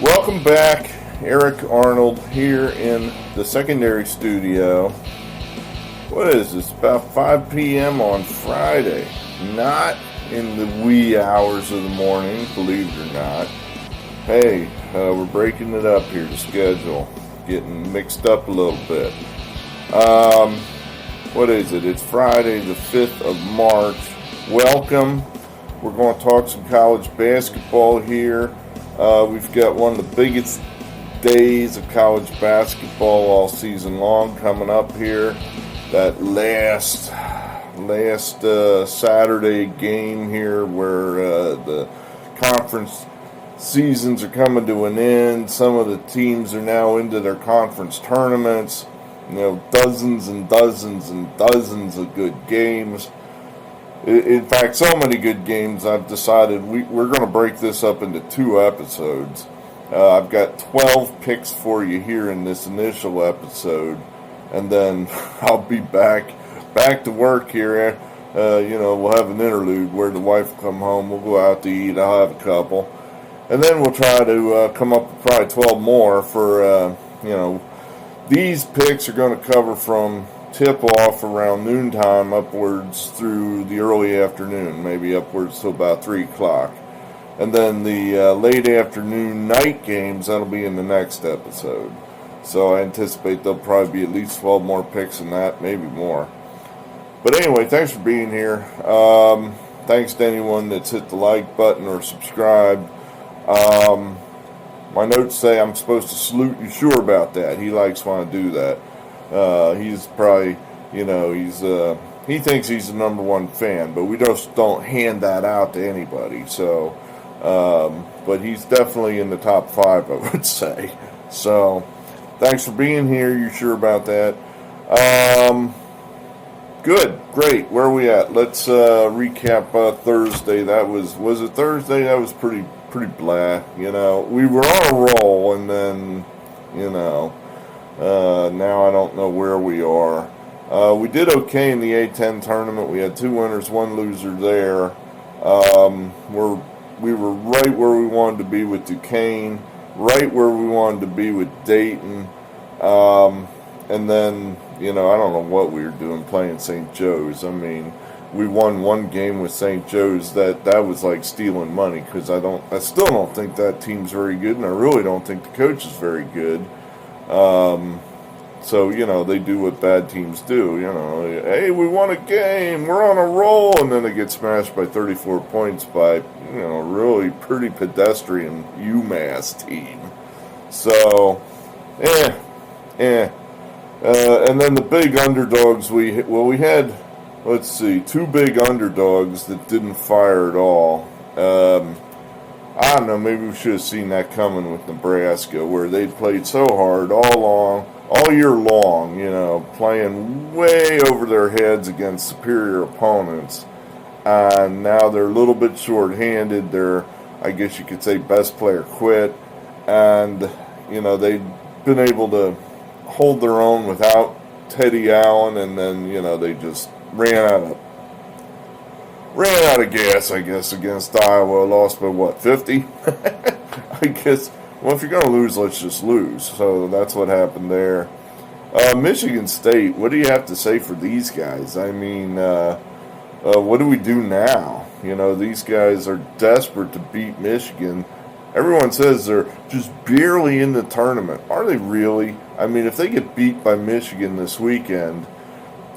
Welcome back. Eric Arnold here in the secondary studio. What is this? About 5 p.m. on Friday. Not in the wee hours of the morning, believe it or not. Hey, we're breaking it up here, the schedule. Getting mixed up a little bit. What is it? It's Friday the 5th of March. Welcome. We're going to talk some college basketball here. We've got one of the biggest days of college basketball all season long coming up here. That last Saturday game here where the conference seasons are coming to an end. Some of the teams are now into their conference tournaments. You know, dozens and dozens and dozens of good games. In fact, so many good games, I've decided we're going to break this up into 2 episodes. I've got 12 picks for you here in this initial episode, and then I'll be back to work here. We'll have an interlude where the wife will come home. We'll go out to eat. I'll have a couple. And then we'll try to come up with probably 12 more for, these picks are going to cover from tip-off around noontime upwards through the early afternoon, maybe upwards to about 3 o'clock. And then the late afternoon night games, that'll be in the next episode. So I anticipate there'll probably be at least 12 more picks than that, maybe more. But anyway, thanks for being here. Thanks to anyone that's hit the like button or subscribed. My notes say I'm supposed to salute you sure about that. He likes when I do that. He's probably, he thinks he's the number one fan, but we just don't hand that out to anybody. So, but he's definitely in the top 5, I would say. So, thanks for being here. You sure about that? Good, great. Where are we at? Let's recap Thursday. Was it Thursday? That was pretty blah. We were on a roll, and then, now I don't know where we are. We did okay in the A10 tournament. We had 2 winners, 1 loser there. We were right where we wanted to be with Duquesne, right where we wanted to be with Dayton. And then, I don't know what we were doing playing St. Joe's. I mean, we won 1 game with St. Joe's. That was like stealing money because I still don't think that team's very good, and I really don't think the coach is very good. So, they do what bad teams do, hey, we won a game, we're on a roll, and then they get smashed by 34 points by, really pretty pedestrian UMass team. So, and then the big underdogs, we had, 2 big underdogs that didn't fire at all. I don't know, maybe we should have seen that coming with Nebraska, where they played so hard all year long, playing way over their heads against superior opponents. And now they're a little bit short-handed. Their, I guess you could say, best player quit. And, they've been able to hold their own without Teddy Allen, and then, they just ran out of gas, I guess, against Iowa. Lost by, 50? I guess, well, if you're going to lose, let's just lose. So that's what happened there. Michigan State, what do you have to say for these guys? I mean, what do we do now? These guys are desperate to beat Michigan. Everyone says they're just barely in the tournament. Are they really? I mean, if they get beat by Michigan this weekend,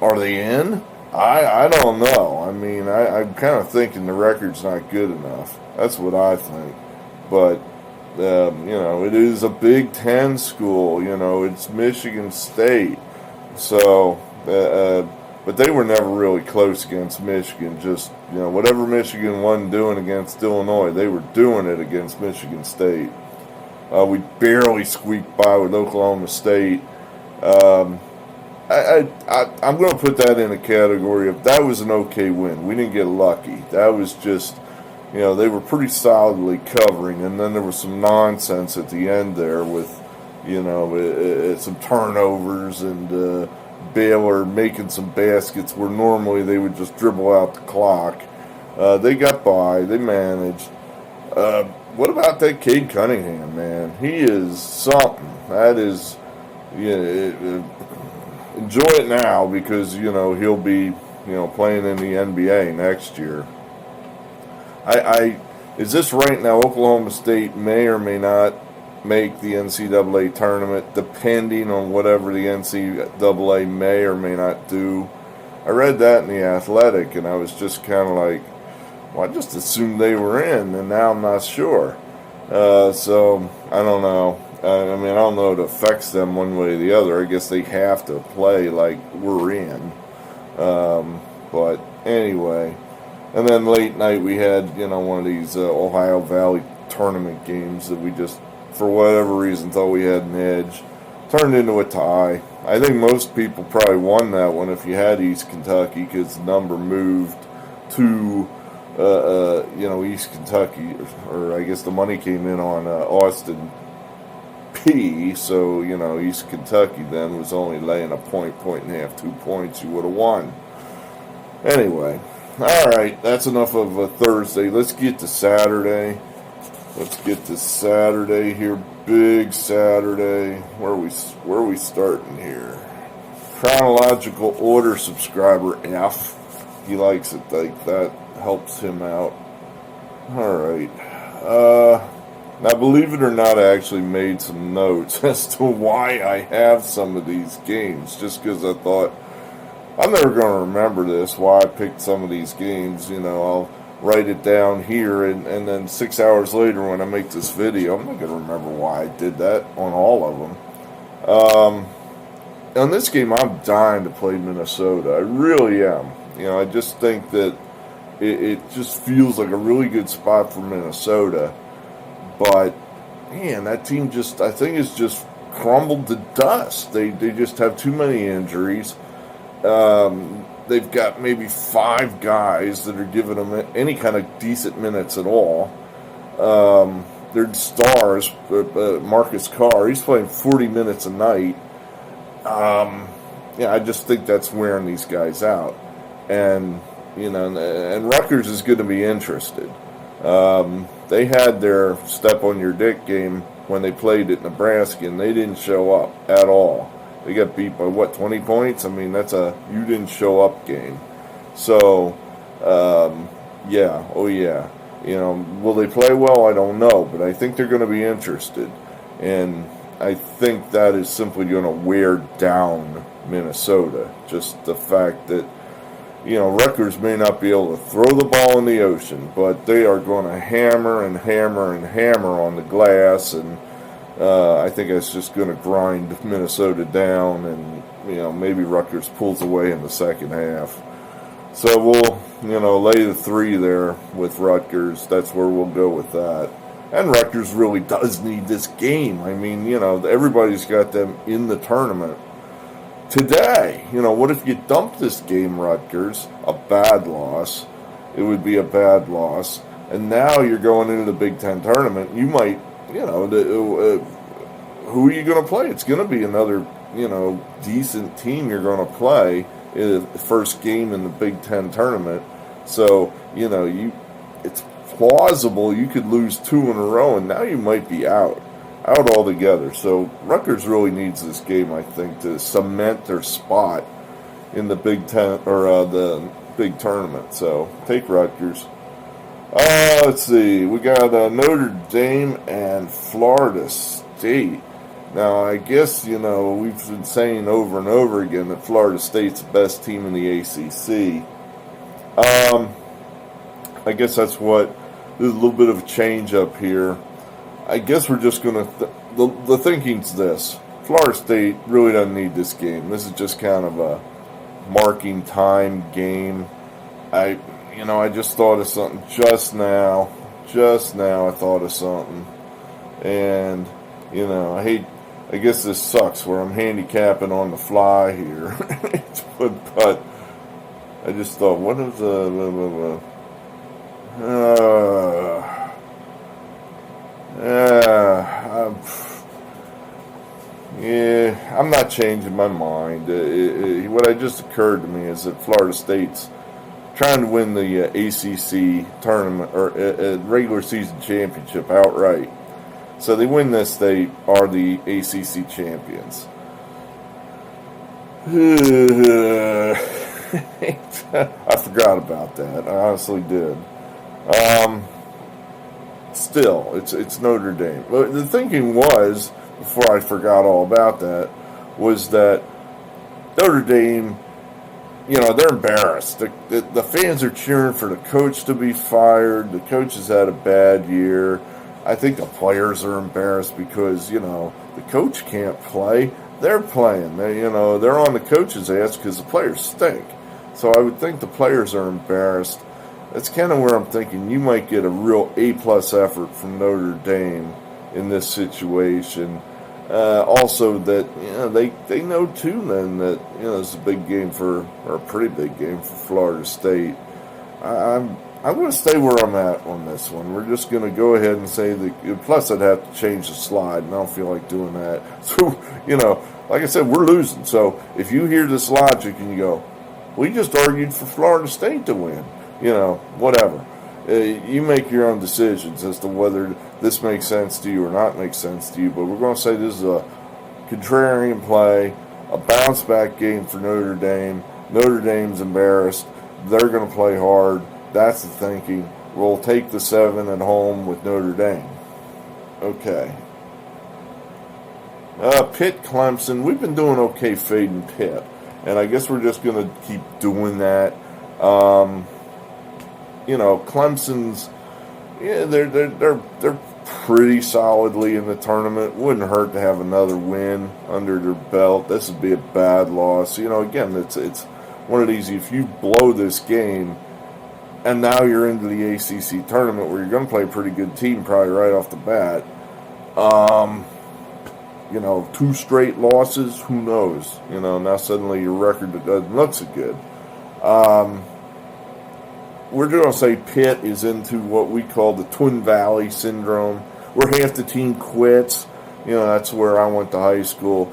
are they in? I don't know. I mean, I'm kind of thinking the record's not good enough. That's what I think. But, it is a Big Ten school. It's Michigan State. So, but they were never really close against Michigan. Just, whatever Michigan wasn't doing against Illinois, they were doing it against Michigan State. We barely squeaked by with Oklahoma State. I'm going to put that in a category of that was an okay win. We didn't get lucky. That was just, they were pretty solidly covering, and then there was some nonsense at the end there with, some turnovers and Baylor making some baskets where normally they would just dribble out the clock. They got by. They managed. what about that Cade Cunningham, man? He is something. That is, enjoy it now because, he'll be, playing in the NBA next year. Is this right now? Oklahoma State may or may not make the NCAA tournament, depending on whatever the NCAA may or may not do. I read that in The Athletic, and I was just kind of like, well, I just assumed they were in, and now I'm not sure. So, I don't know. I don't know if it affects them one way or the other. I guess they have to play like we're in. But anyway. And then late night we had, one of these Ohio Valley tournament games that we just, for whatever reason, thought we had an edge. Turned into a tie. I think most people probably won that one if you had East Kentucky because the number moved to, East Kentucky. Or I guess the money came in on Austin P. So, East Kentucky then was only laying a point and a half, 2 points. You would have won. Anyway. All right, that's enough of a Thursday. Let's get to Saturday. Here. Big Saturday. Where are we starting here? Chronological order subscriber F. He likes it like that. Helps him out. All right. Now, believe it or not, I actually made some notes as to why I have some of these games. Just because I thought, I'm never going to remember this, why I picked some of these games. I'll write it down here, and then 6 hours later when I make this video, I'm not going to remember why I did that on all of them. On this game, I'm dying to play Minnesota. I really am. I just think that it just feels like a really good spot for Minnesota. But, man, that team I think is just crumbled to dust. They just have too many injuries. They've got maybe 5 guys that are giving them any kind of decent minutes at all. Their stars, Marcus Carr, he's playing 40 minutes a night. I just think that's wearing these guys out. And, and Rutgers is going to be interested. They had their step on your dick game when they played at Nebraska, and they didn't show up at all. They got beat by, 20 points? That's a you didn't show up game. So, yeah. Will they play well? I don't know, but I think they're going to be interested. And I think that is simply going to wear down Minnesota. Just the fact that, Rutgers may not be able to throw the ball in the ocean, but they are going to hammer and hammer and hammer on the glass, and I think it's just going to grind Minnesota down, and, maybe Rutgers pulls away in the second half. So we'll, lay the 3 there with Rutgers. That's where we'll go with that. And Rutgers really does need this game. Everybody's got them in the tournament today. What if you dump this game, Rutgers? A bad loss. It would be a bad loss. And now you're going into the Big Ten tournament. You might, who are you going to play? It's going to be another, decent team you're going to play in the first game in the Big Ten tournament. So, it's plausible you could lose 2 in a row, and now you might be out altogether. So Rutgers really needs this game, I think, to cement their spot in the Big Ten or the big tournament. So take Rutgers. Let's see. We got Notre Dame and Florida State. Now, I guess, we've been saying over and over again that Florida State's the best team in the ACC. I guess that's what, there's a little bit of a change up here. I guess we're just going to, the thinking's this. Florida State really doesn't need this game. This is just kind of a marking time game. I just thought of something just now. I thought of something. And, I guess this sucks where I'm handicapping on the fly here. but I just thought, what is the... I'm not changing my mind. What just occurred to me is that Florida State's trying to win the ACC tournament or regular season championship outright. So they win this, they are the ACC champions. I forgot about that. I honestly did. Still, it's Notre Dame. But the thinking was, before I forgot all about that, was that Notre Dame, they're embarrassed. The fans are cheering for the coach to be fired. The coach has had a bad year. I think the players are embarrassed because, the coach can't play. They're playing. They're on the coach's ass because the players stink. So I would think the players are embarrassed. That's kind of where I'm thinking you might get a real A-plus effort from Notre Dame in this situation. Also that, they know too then that, it's a big game or a pretty big game for Florida State. I'm going to stay where I'm at on this one. We're just going to go ahead and say that, plus I'd have to change the slide, and I don't feel like doing that. So, like I said, we're losing. So if you hear this logic and you go, we just argued for Florida State to win, whatever. You make your own decisions as to whether this makes sense to you or not makes sense to you. But we're going to say this is a contrarian play, a bounce-back game for Notre Dame. Notre Dame's embarrassed. They're going to play hard. That's the thinking. We'll take the 7 at home with Notre Dame. Okay. Pitt, Clemson. We've been doing okay fading Pitt. And I guess we're just going to keep doing that. Clemson's, they're pretty solidly in the tournament. Wouldn't hurt to have another win under their belt. This would be a bad loss. Again, it's one of these, if you blow this game, and now you're into the ACC tournament where you're going to play a pretty good team probably right off the bat. 2 straight losses, who knows? Now suddenly your record doesn't look so good. We're going to say Pitt is into what we call the Twin Valley syndrome, where half the team quits. That's where I went to high school.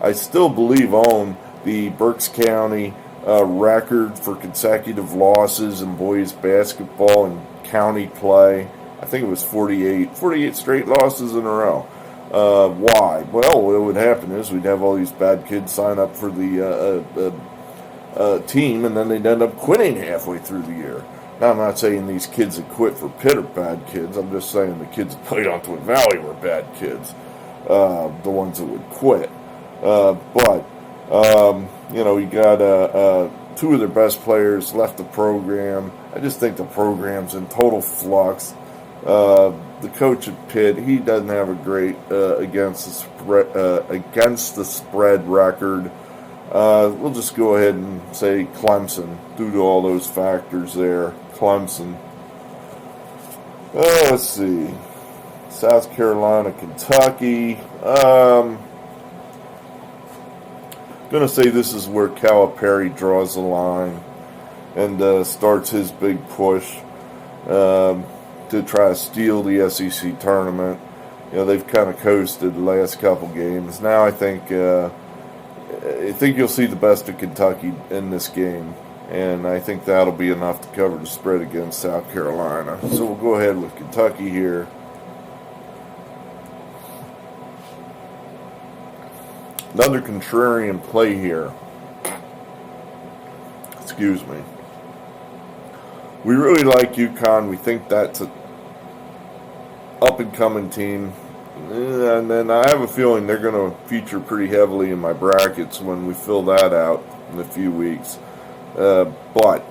I still believe, own the Berks County record for consecutive losses in boys basketball and county play. I think it was 48 straight losses in a row. Why? Well, what would happen is we'd have all these bad kids sign up for the team, and then they'd end up quitting halfway through the year. Now, I'm not saying these kids that quit for Pitt are bad kids. I'm just saying the kids that played on Twin Valley were bad kids, the ones that would quit. You got 2 of their best players left the program. I just think the program's in total flux. The coach at Pitt, he doesn't have a great against the spread record. We'll just go ahead and say Clemson due to all those factors there. Clemson. Let's see. South Carolina, Kentucky. Going to say this is where Calipari draws the line and starts his big push to try to steal the SEC tournament. They've kind of coasted the last couple games. Now I think you'll see the best of Kentucky in this game, and I think that'll be enough to cover the spread against South Carolina. So we'll go ahead with Kentucky here. Another contrarian play here. Excuse me. We really like UConn. We think that's an up-and-coming team. And then I have a feeling they're going to feature pretty heavily in my brackets when we fill that out in a few weeks. But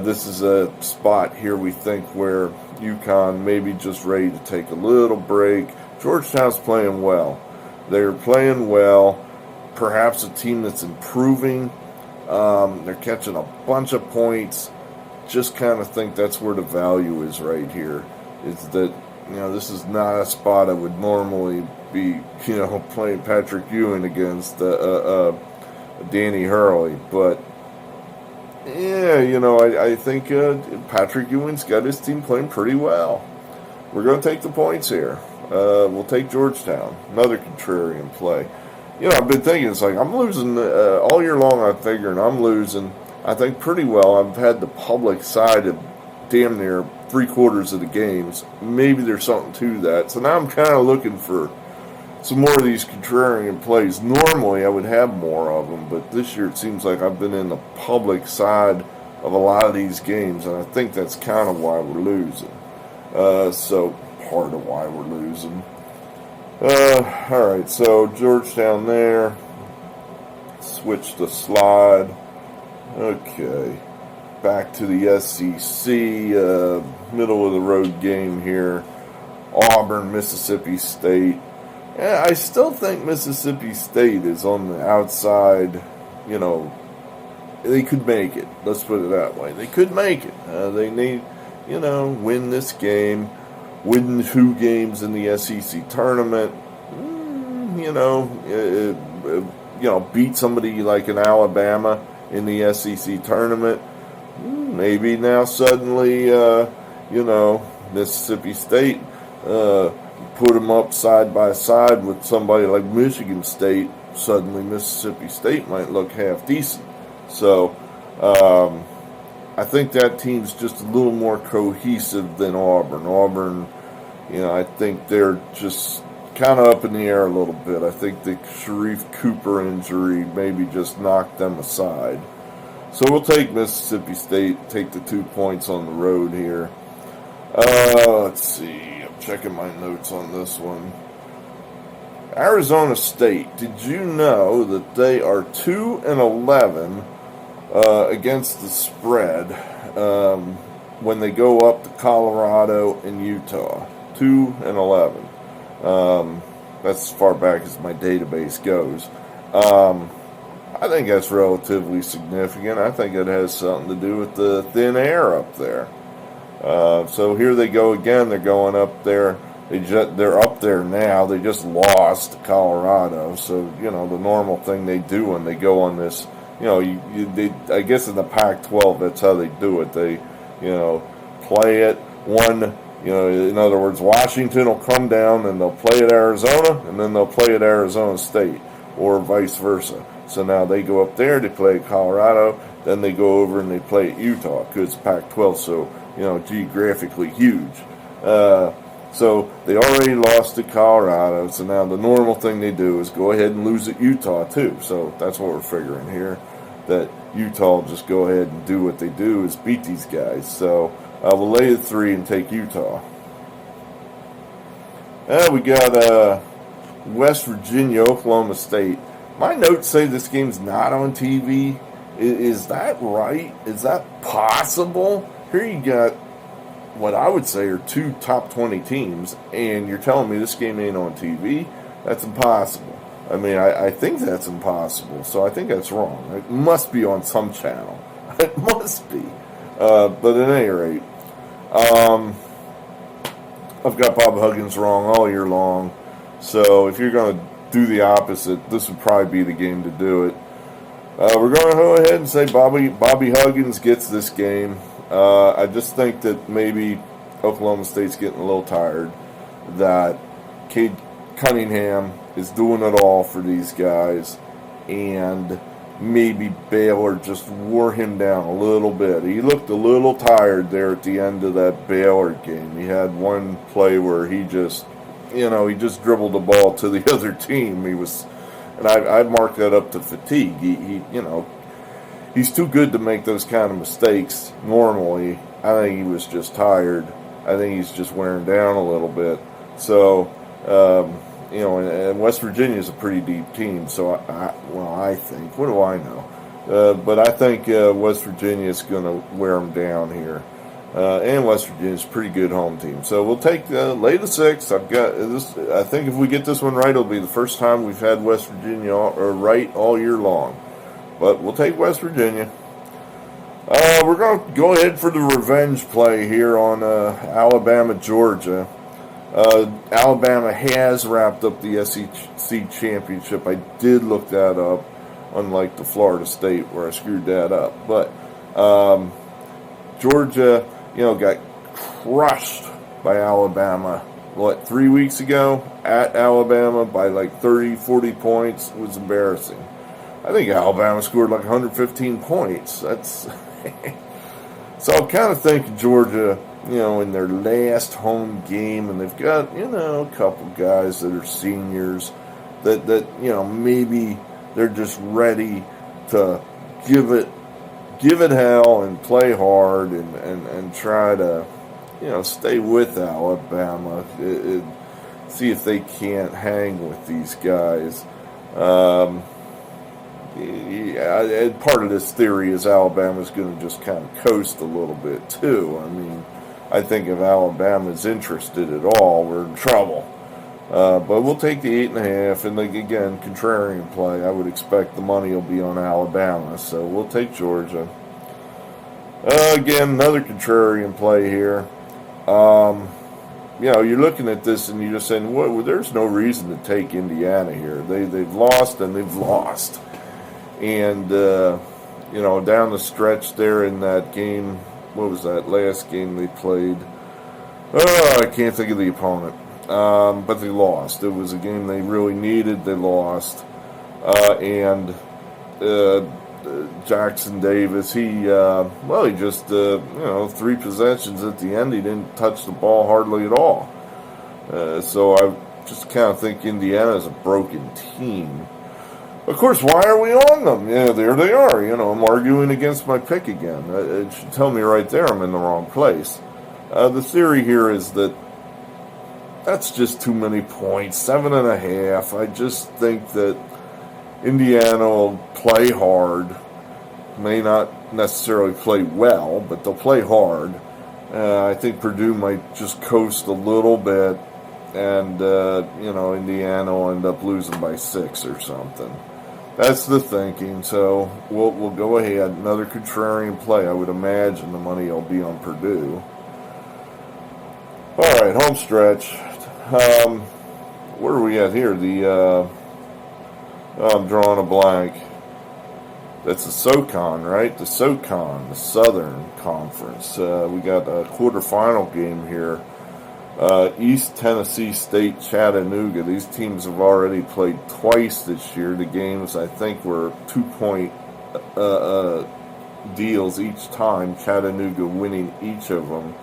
this is a spot here we think where UConn may be just ready to take a little break. Georgetown's playing well. They're playing well. Perhaps a team that's improving. They're catching a bunch of points. Just kind of think that's where the value is right here. Is that, this is not a spot I would normally be, playing Patrick Ewing against Danny Hurley. But, I think Patrick Ewing's got his team playing pretty well. We're going to take the points here. We'll take Georgetown. Another contrarian play. I've been thinking, it's like I'm losing all year long. I'm figuring I'm losing. I think, pretty well. I've had the public side of damn near 3/4 of the games. Maybe there's something to that. So now I'm kind of looking for some more of these contrarian plays. Normally I would have more of them, but this year it seems like I've been in the public side of a lot of these games, and I think that's kind of why we're losing. So part of why we're losing. Alright, so Georgetown there. Switch the slide. Okay. Back to the SEC, middle of the road game here. Auburn, Mississippi State. Yeah, I still think Mississippi State is on the outside. You know, they could make it. Let's put it that way. They could make it. They need, win this game, win 2 games in the SEC tournament. Beat somebody like an Alabama in the SEC tournament. Maybe now suddenly, Mississippi State, put them up side by side with somebody like Michigan State. Suddenly Mississippi State might look half decent. So I think that team's just a little more cohesive than Auburn. Auburn, I think they're just kind of up in the air a little bit. I think the Sharif Cooper injury maybe just knocked them aside. So we'll take Mississippi State, take the 2 points on the road here. Let's see. I'm checking my notes on this one. Arizona State. Did you know that they are 2-11 against the spread when they go up to Colorado and Utah? 2-11. That's as far back as my database goes. I think that's relatively significant. I think it has something to do with the thin air up there. So here they go again. They're going up there. They're up there now. They just lost to Colorado. So, the normal thing they do when they go on this, I guess in the Pac-12, that's how they do it. They, play it one. In other words, Washington will come down and they'll play at Arizona, and then they'll play at Arizona State, or vice versa. So now they go up there, they play at Colorado, then they go over and they play at Utah, because Pac-12 so, geographically huge. So they already lost to Colorado, so now the normal thing they do is go ahead and lose at Utah too. So that's what we're figuring here, that Utah will just go ahead and do what they do, is beat these guys. So we'll lay the 3 and take Utah. We got West Virginia, Oklahoma State. My notes say this game's not on TV. Is that right? Is that possible? Here you got what I would say are 2 top 20 teams, and you're telling me this game ain't on TV? That's impossible. I mean, I think that's impossible, so I think that's wrong. It must be on some channel. It must be. But at any rate, I've got Bob Huggins wrong all year long, so if you're going to do the opposite, this would probably be the game to do it. We're going to go ahead and say Bobby Huggins gets this game. I just think that maybe Oklahoma State's getting a little tired, that Cade Cunningham is doing it all for these guys, and maybe Baylor just wore him down a little bit. He looked a little tired there at the end of that Baylor game. He had one play where he just dribbled the ball to the other team. And I'd mark that up to fatigue. He's too good to make those kind of mistakes normally. I think he was just tired. I think he's just wearing down a little bit. So, and West Virginia is a pretty deep team. So, I think, what do I know? But I think West Virginia is going to wear them down here. And West Virginia is a pretty good home team. So we'll take lay the 6. I've got this. I think if we get this one right, it'll be the first time we've had West Virginia right all year long. But we'll take West Virginia. We're going to go ahead for the revenge play here on Alabama, Georgia. Alabama has wrapped up the SEC championship. I did look that up, unlike the Florida State where I screwed that up. But Georgia, got crushed by Alabama, 3 weeks ago at Alabama by like 30, 40 points. It was embarrassing. I think Alabama scored like 115 points. That's so I'm kind of thinking Georgia, in their last home game, and they've got, a couple guys that are seniors that maybe they're just ready to give it hell and play hard and try to, stay with Alabama. See if they can't hang with these guys. Part of this theory is Alabama's going to just kind of coast a little bit too. I mean, I think if Alabama's interested at all, we're in trouble. But we'll take the 8.5, and again, contrarian play. I would expect the money will be on Alabama, so we'll take Georgia. Again, another contrarian play here. You're looking at this and you're just saying, well, there's no reason to take Indiana here. They've lost and they've lost. And, down the stretch there in that game, what was that last game they played? Oh, I can't think of the opponent. But they lost. It was a game they really needed. They lost. Jackson Davis, he just, 3 possessions at the end. He didn't touch the ball hardly at all. So I just kind of think Indiana's a broken team. Of course, why are we on them? Yeah, there they are. I'm arguing against my pick again. It should tell me right there I'm in the wrong place. The theory here is that that's just too many points, 7.5. I just think that Indiana will play hard, may not necessarily play well, but they'll play hard. I think Purdue might just coast a little bit, and, Indiana will end up losing by 6 or something. That's the thinking, so we'll go ahead. Another contrarian play. I would imagine the money will be on Purdue. All right, home stretch. Where are we at here? I'm drawing a blank. That's the SoCon, right? The SoCon, the Southern Conference. We got a quarterfinal game here. East Tennessee State, Chattanooga. These teams have already played twice this year. The games, I think, were 2-point deals each time, Chattanooga winning each of them.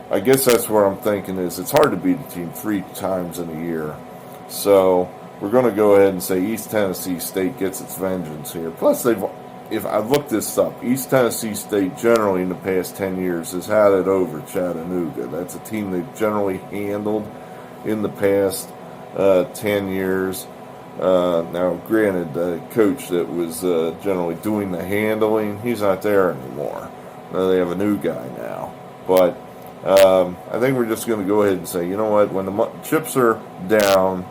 I guess that's what I'm thinking is it's hard to beat a team 3 times in a year. So we're going to go ahead and say East Tennessee State gets its vengeance here. Plus, if I looked this up, East Tennessee State generally in the past 10 years has had it over Chattanooga. That's a team they've generally handled in the past 10 years. Now, granted, the coach that was generally doing the handling, he's not there anymore. They have a new guy now. But I think we're just going to go ahead and say, you know what, when the chips are down,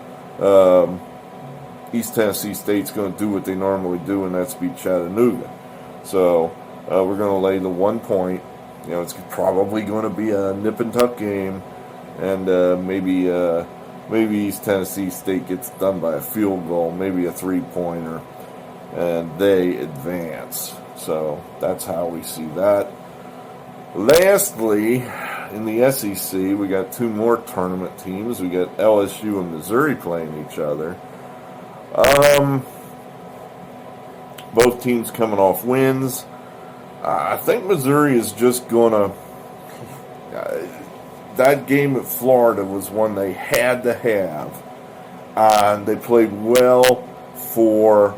East Tennessee State's going to do what they normally do, and that's beat Chattanooga. So we're going to lay the 1 point. It's probably going to be a nip and tuck game, and maybe East Tennessee State gets done by a field goal, maybe a 3-pointer, and they advance. So that's how we see that. Lastly, in the SEC, we got 2 more tournament teams. We got LSU and Missouri playing each other. Both teams coming off wins. I think Missouri is just going to... that game at Florida was one they had to have. And they played well for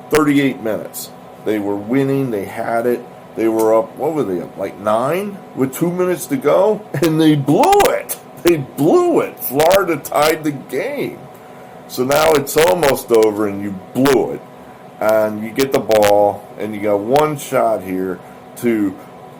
38 minutes. They were winning. They had it. They were up, what were they up, like 9 with 2 minutes to go? And they blew it. They blew it. Florida tied the game. So now it's almost over and you blew it. And you get the ball and you got one shot here to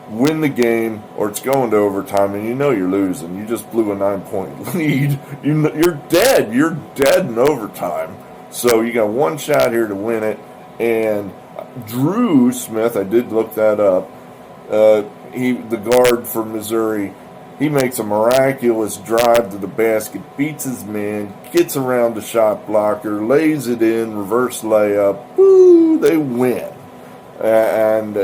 win the game or it's going to overtime and you're losing. You just blew a 9-point lead. You're dead. You're dead in overtime. So you got one shot here to win it. And Drew Smith, I did look that up, the guard for Missouri, he makes a miraculous drive to the basket, beats his man, gets around the shot blocker, lays it in, reverse layup, woo, they win. And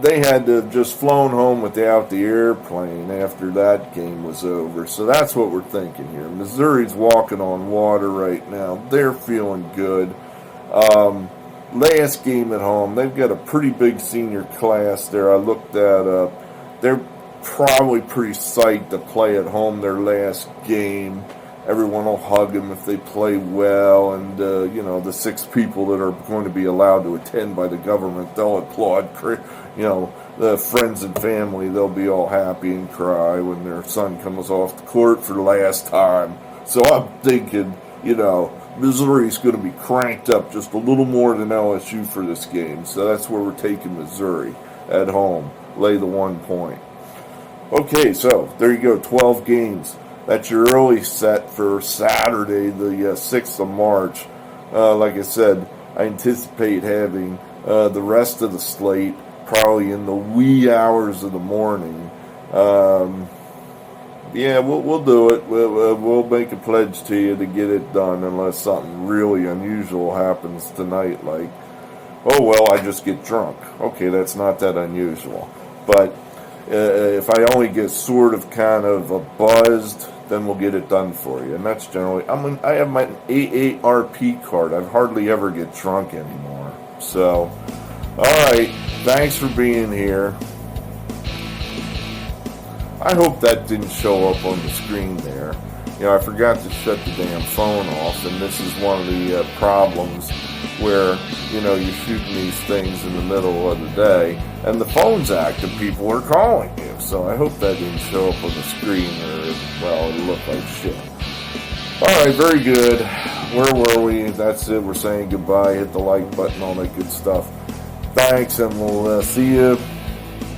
they had to have just flown home without the airplane after that game was over. So that's what we're thinking here. Missouri's walking on water right now. They're feeling good. Last game at home, they've got a pretty big senior class there. I looked that up. They're probably pretty psyched to play at home their last game. Everyone will hug them if they play well, and the 6 people that are going to be allowed to attend by the government, they'll applaud. The friends and family, they'll be all happy and cry when their son comes off the court for the last time. So I'm thinking, Missouri's going to be cranked up just a little more than LSU for this game. So that's where we're taking Missouri at home. Lay the 1 point. Okay, so there you go, 12 games. That's your early set for Saturday, the 6th of March. Like I said, I anticipate having the rest of the slate probably in the wee hours of the morning. We'll do it. We'll make a pledge to you to get it done unless something really unusual happens tonight, like, oh, well, I just get drunk. Okay, that's not that unusual. But if I only get sort of kind of buzzed, then we'll get it done for you. And that's generally, I have my AARP card. I hardly ever get drunk anymore. So, all right, thanks for being here. I hope that didn't show up on the screen there. I forgot to shut the damn phone off, and this is one of the problems where, you're shooting these things in the middle of the day, and the phone's active, people are calling you. So I hope that didn't show up on the screen, or, well, it'll look like shit. Alright, very good. Where were we? That's it. We're saying goodbye. Hit the like button, all that good stuff. Thanks, and we'll see you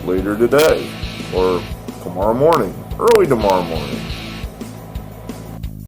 later today, or tomorrow morning, early tomorrow morning.